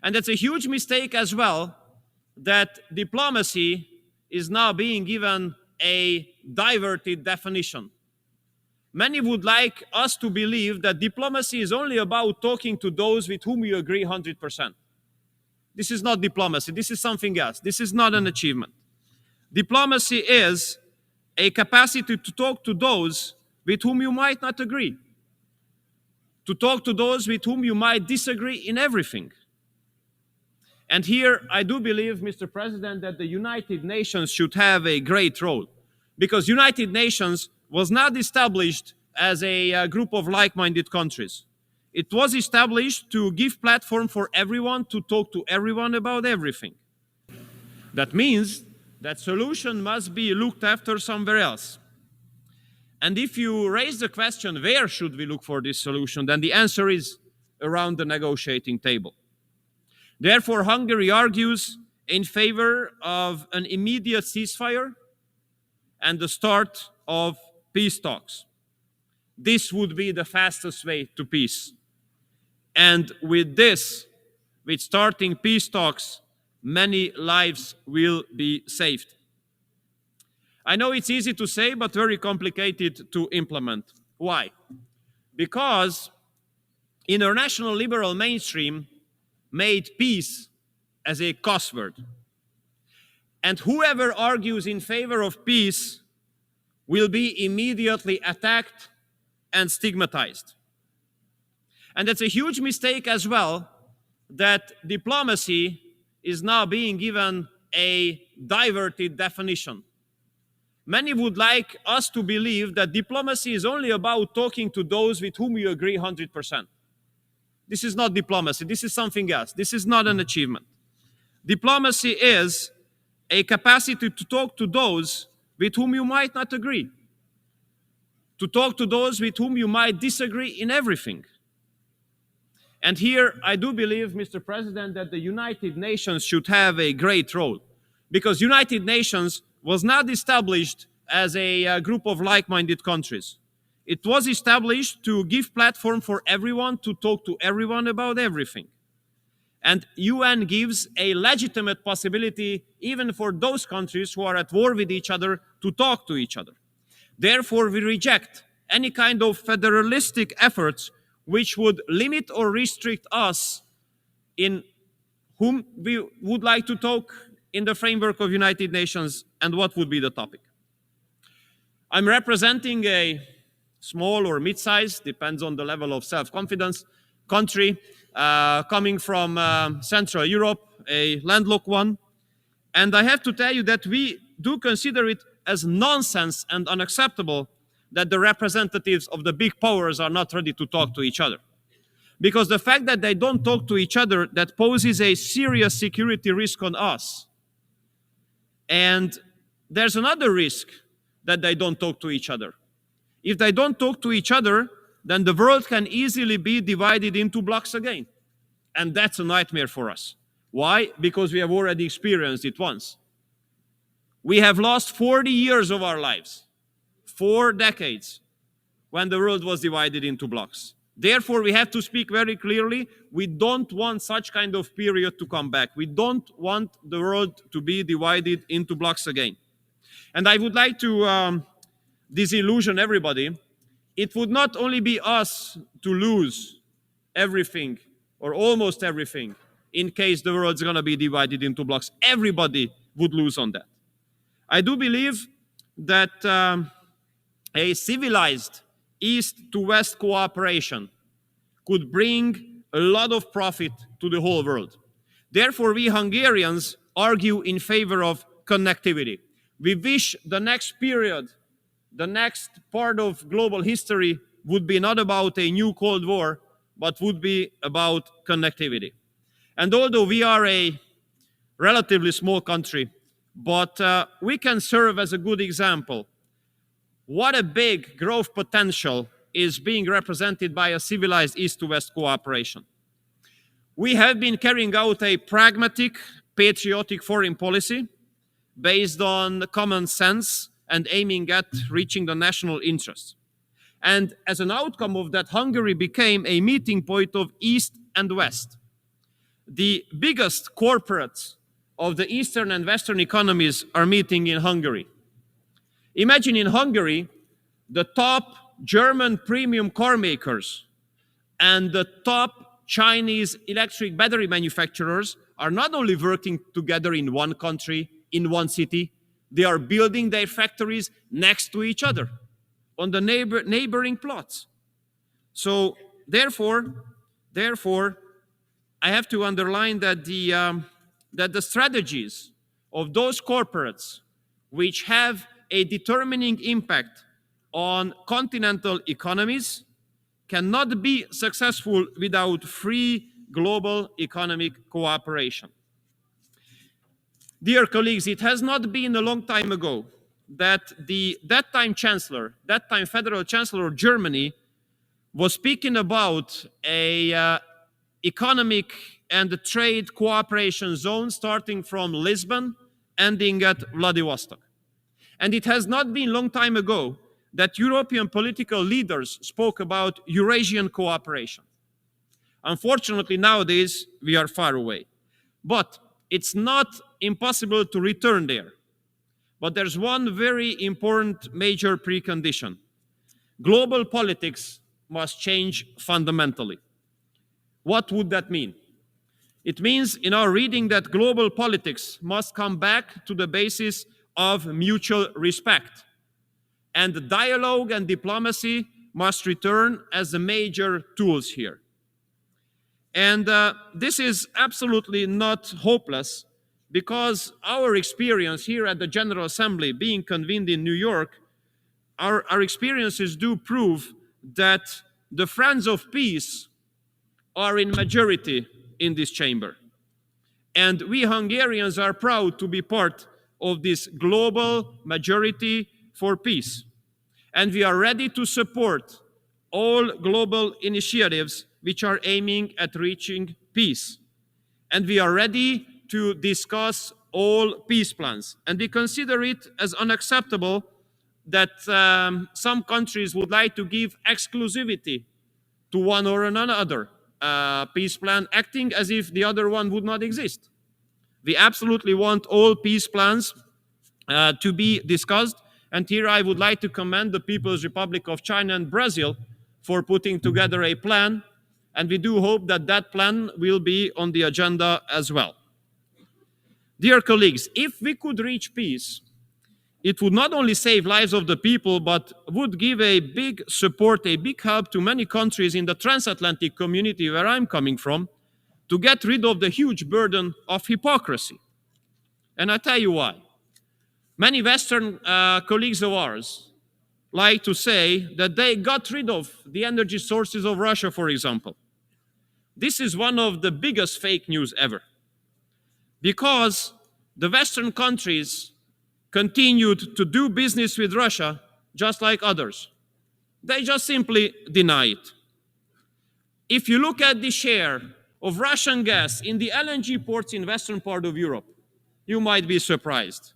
And that's a huge mistake as well, that diplomacy is now being given a diverted definition. Many would like us to believe that diplomacy is only about talking to those with whom you agree 100%. This is not diplomacy. This is something else. This is not an achievement. Diplomacy is a capacity to talk to those with whom you might not agree, to talk to those with whom you might disagree in everything. And here I do believe, Mr. President, that the United Nations should have a great role, because United Nations was not established as a group of like-minded countries. It was established to give platform for everyone to talk to everyone about everything. That means that solution must be looked after somewhere else. And if you raise the question, where should we look for this solution, then the answer is around the negotiating table. Therefore, Hungary argues in favor of an immediate ceasefire and the start of peace talks. This would be the fastest way to peace. And with this, with starting peace talks, many lives will be saved. I know it's easy to say, but very complicated to implement. Why? Because international liberal mainstream made peace as a cuss word. And whoever argues in favor of peace will be immediately attacked and stigmatized. And that's a huge mistake as well, that diplomacy is now being given a diverted definition. Many would like us to believe that diplomacy is only about talking to those with whom you agree 100%. This is not diplomacy. This is something else. This is not an achievement. Diplomacy is a capacity to talk to those with whom you might not agree, to talk to those with whom you might disagree in everything. And here I do believe, Mr. President, that the United Nations should have a great role, because United Nations was not established as a group of like-minded countries. It was established to give platform for everyone to talk to everyone about everything. And UN gives a legitimate possibility even for those countries who are at war with each other to talk to each other. Therefore, we reject any kind of federalistic efforts which would limit or restrict us in whom we would like to talk in the framework of United Nations and what would be the topic. I'm representing a small or mid-sized, depends on the level of self-confidence, country coming from Central Europe, a landlocked one. And I have to tell you that we do consider it as nonsense and unacceptable that the representatives of the big powers are not ready to talk to each other. Because the fact that they don't talk to each other, that poses a serious security risk on us. And there's another risk that they don't talk to each other. If they don't talk to each other, then the world can easily be divided into blocks again. And that's a nightmare for us. Why? Because we have already experienced it once. We have lost 40 years of our lives, 4 decades, when the world was divided into blocks. Therefore, we have to speak very clearly. We don't want such kind of period to come back. We don't want the world to be divided into blocks again. And I would like to disillusion everybody. It would not only be us to lose everything or almost everything in case the world's going to be divided into blocks. Everybody would lose on that. I do believe that a civilized East to West cooperation could bring a lot of profit to the whole world. Therefore, we Hungarians argue in favor of connectivity. We wish the next period, the next part of global history would be not about a new Cold War, but would be about connectivity. And although we are a relatively small country, but we can serve as a good example. What a big growth potential is being represented by a civilized East-to-West cooperation. We have been carrying out a pragmatic, patriotic foreign policy based on common sense and aiming at reaching the national interests. And as an outcome of that, Hungary became a meeting point of East and West. the biggest corporates of the Eastern and Western economies are meeting in Hungary. Imagine in Hungary, the top German premium car makers and the top Chinese electric battery manufacturers are not only working together in one country, in one city, they are building their factories next to each other on the neighboring plots. So therefore, I have to underline that the strategies of those corporates which have a determining impact on continental economies cannot be successful without free global economic cooperation. Dear colleagues, it has not been a long time ago that that time federal chancellor of Germany was speaking about a economic and trade cooperation zone starting from Lisbon, ending at Vladivostok. And it has not been a long time ago that European political leaders spoke about Eurasian cooperation. Unfortunately, nowadays, we are far away. But it's not impossible to return there. But there's one very important major precondition. Global politics must change fundamentally. What would that mean? It means in our reading that global politics must come back to the basis of mutual respect. And dialogue and diplomacy must return as the major tools here. And this is absolutely not hopeless, because our experience here at the General Assembly, being convened in New York, our experiences do prove that the friends of peace are in majority in this chamber. And we Hungarians are proud to be part of this global majority for peace. And we are ready to support all global initiatives which are aiming at reaching peace. And we are ready to discuss all peace plans. And we consider it as unacceptable that some countries would like to give exclusivity to one or another peace plan, acting as if the other one would not exist. We absolutely want all peace plans to be discussed. And here I would like to commend the People's Republic of China and Brazil for putting together a plan. And we do hope that that plan will be on the agenda as well. Dear colleagues, if we could reach peace, it would not only save lives of the people, but would give a big support, a big help to many countries in the transatlantic community where I'm coming from, to get rid of the huge burden of hypocrisy. And I tell you why. Many Western colleagues of ours like to say that they got rid of the energy sources of Russia, for example. This is one of the biggest fake news ever, because the Western countries continued to do business with Russia just like others. They just simply deny it. If you look at the share of Russian gas in the LNG ports in western part of Europe, you might be surprised.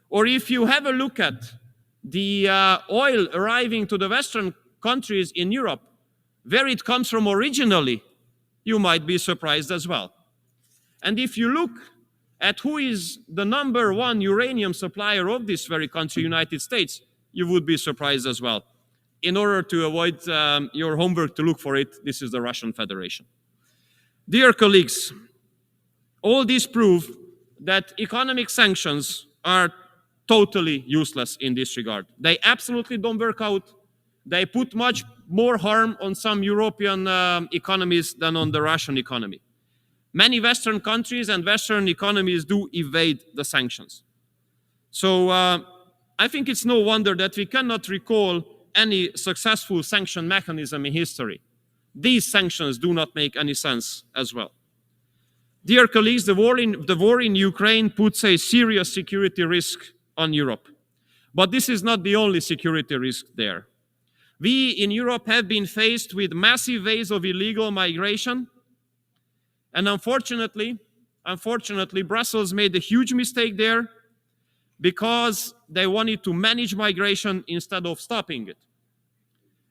Or if you have a look at the oil arriving to the Western countries in Europe, where it comes from originally, you might be surprised as well. And if you look at who is the number one uranium supplier of this very country, United States, you would be surprised as well. In order to avoid your homework to look for it, this is the Russian Federation. Dear colleagues, all these prove that economic sanctions are totally useless in this regard. They absolutely don't work out. They put much more harm on some European economies than on the Russian economy. Many Western countries and Western economies do evade the sanctions. So I think it's no wonder that we cannot recall any successful sanction mechanism in history. These sanctions do not make any sense as well. Dear colleagues, the war in Ukraine puts a serious security risk on Europe. But this is not the only security risk there. We in Europe have been faced with massive waves of illegal migration. And unfortunately, Brussels made a huge mistake there, because they wanted to manage migration instead of stopping it.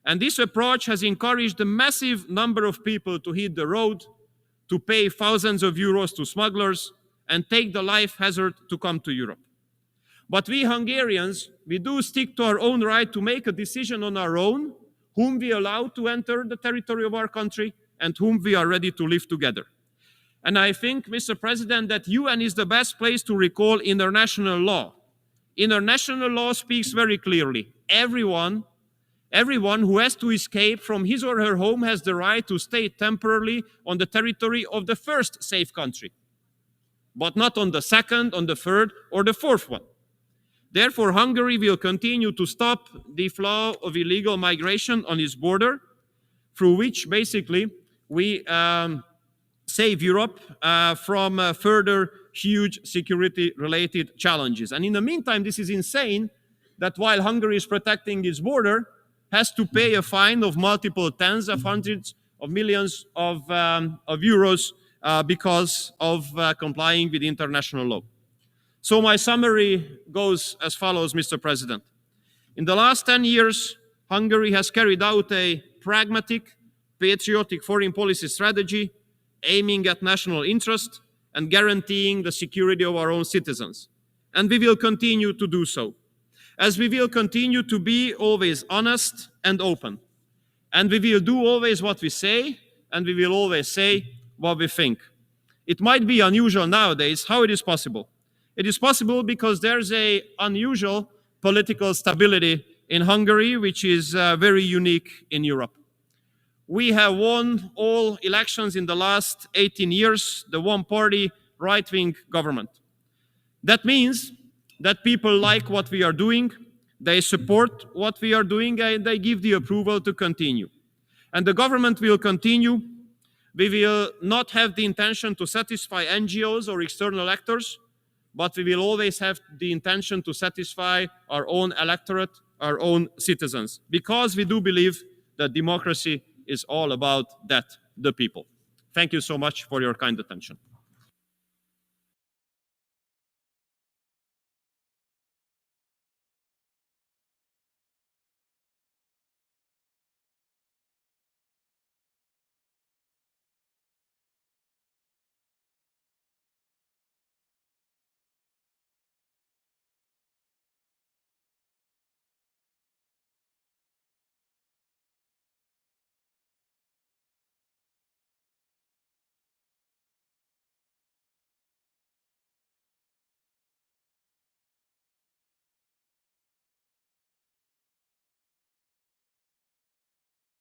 And this approach has encouraged a massive number of people to hit the road, to pay thousands of euros to smugglers and take the life hazard to come to Europe. But we Hungarians, we do stick to our own right to make a decision on our own, whom we allow to enter the territory of our country and whom we are ready to live together. And I think, Mr. President, that UN is the best place to recall international law. International law speaks very clearly. Everyone who has to escape from his or her home has the right to stay temporarily on the territory of the first safe country, but not on the second, on the third, or the fourth one. Therefore, Hungary will continue to stop the flow of illegal migration on its border, through which basically we save Europe from further huge security-related challenges. And in the meantime, this is insane that while Hungary is protecting its border, has to pay a fine of multiple tens of hundreds of millions of euros because of complying with international law. So my summary goes as follows, Mr. President. In the last 10 years, Hungary has carried out a pragmatic, patriotic foreign policy strategy aiming at national interest and guaranteeing the security of our own citizens. And we will continue to do so, as we will continue to be always honest and open. And we will do always what we say, and we will always say what we think. It might be unusual nowadays. How it is possible? It is possible because there's an unusual political stability in Hungary, which is very unique in Europe. We have won all elections in the last 18 years, the one-party right-wing government. That means that people like what we are doing, they support what we are doing, and they give the approval to continue. And the government will continue. We will not have the intention to satisfy NGOs or external actors, but we will always have the intention to satisfy our own electorate, our own citizens, because we do believe that democracy is all about that, the people. Thank you so much for your kind attention.